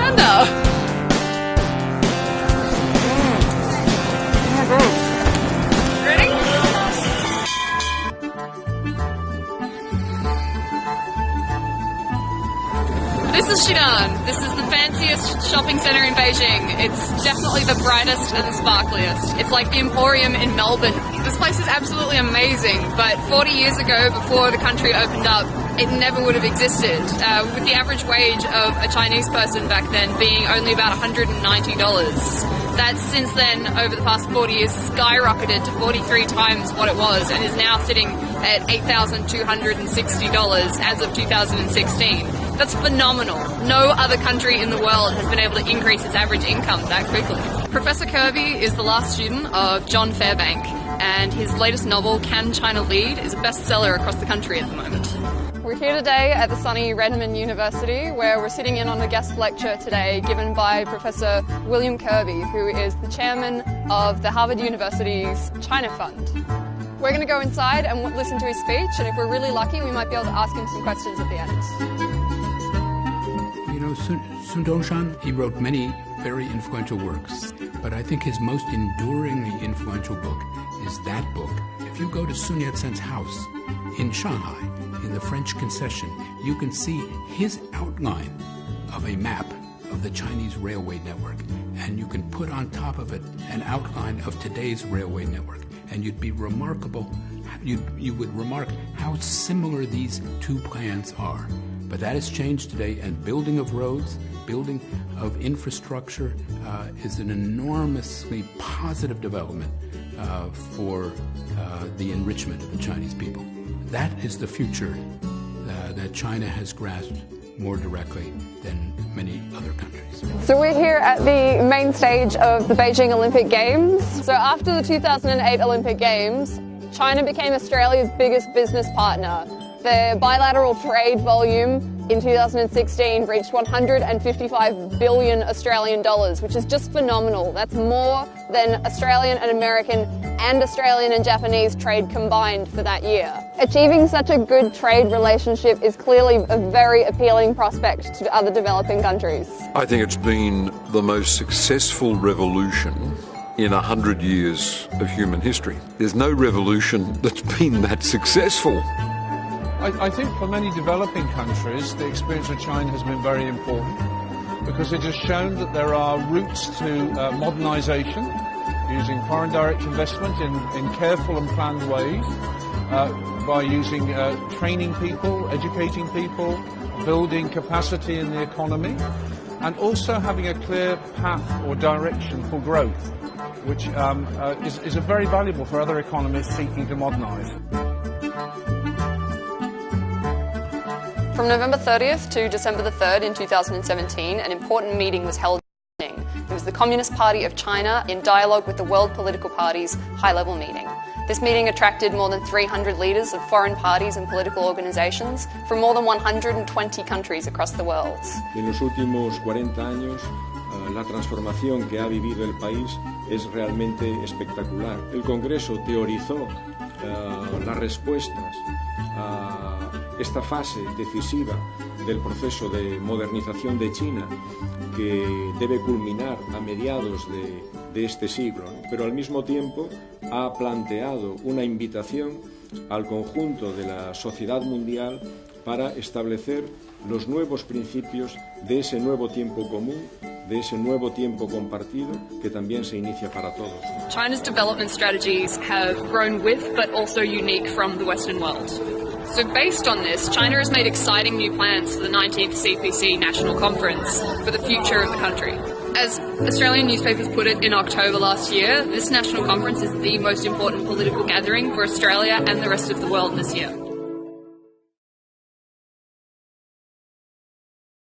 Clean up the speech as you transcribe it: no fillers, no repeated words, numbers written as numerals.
panda. Ready? This is Xi'an. This is the fanciest shopping centre in Beijing. It's definitely the brightest and the sparkliest. It's like the Emporium in Melbourne. This place is absolutely amazing, but 40 years ago, before the country opened up, it never would have existed, with the average wage of a Chinese person back then being only about $190. That's since then, over the past 40 years, skyrocketed to 43 times what it was and is now sitting at $8,260 as of 2016. That's phenomenal. No other country in the world has been able to increase its average income that quickly. Professor Kirby is the last student of John Fairbank, and his latest novel, Can China Lead?, is a bestseller across the country at the moment. We're here today at the sunny Redmond University, where we're sitting in on a guest lecture today given by Professor William Kirby, who is the chairman of the Harvard University's China Fund. We're going to go inside and listen to his speech, and if we're really lucky, we might be able to ask him some questions at the end. You know, Sun Dongshan, he wrote many very influential works, but I think his most enduringly influential book is that book. If you go to Sun Yat-sen's house in Shanghai, in the French concession, you can see his outline of a map of the Chinese railway network, and you can put on top of it an outline of today's railway network, and you would remark how similar these two plans are. But that has changed today, and building of roads, building of infrastructure is an enormously positive development for the enrichment of the Chinese people. That is the future that China has grasped more directly than many other countries. So we're here at the main stage of the Beijing Olympic Games. So after the 2008 Olympic Games, China became Australia's biggest business partner. Their bilateral trade volume in 2016 reached 155 billion Australian dollars, which is just phenomenal. That's more than Australian and American and Australian and Japanese trade combined for that year. Achieving such a good trade relationship is clearly a very appealing prospect to other developing countries. I think it's been the most successful revolution in 100 years of human history. There's no revolution that's been that successful. I think for many developing countries, the experience of China has been very important because it has shown that there are routes to modernisation using foreign direct investment in careful and planned ways, by using training people, educating people, building capacity in the economy, and also having a clear path or direction for growth, which is very valuable for other economies seeking to modernise. From November 30th to December the 3rd in 2017, an important meeting was held in Beijing. It was the Communist Party of China in dialogue with the World Political Party's high-level meeting. This meeting attracted more than 300 leaders of foreign parties and political organizations from more than 120 countries across the world. En los últimos 40 años, la transformación que ha vivido el país es realmente espectacular. El Congreso teorizó las respuestas a esta fase decisiva del proceso de modernización de China que debe culminar a mediados de este siglo, ¿no? Pero al mismo tiempo ha planteado una invitación al conjunto de la sociedad mundial para establecer los nuevos principios de ese nuevo tiempo común, de ese nuevo tiempo compartido que también se inicia para todos. China's development strategies have grown with but also unique from the Western world. So based on this, China has made exciting new plans for the 19th CPC National Conference for the future of the country. As Australian newspapers put it in October last year, this national conference is the most important political gathering for Australia and the rest of the world this year.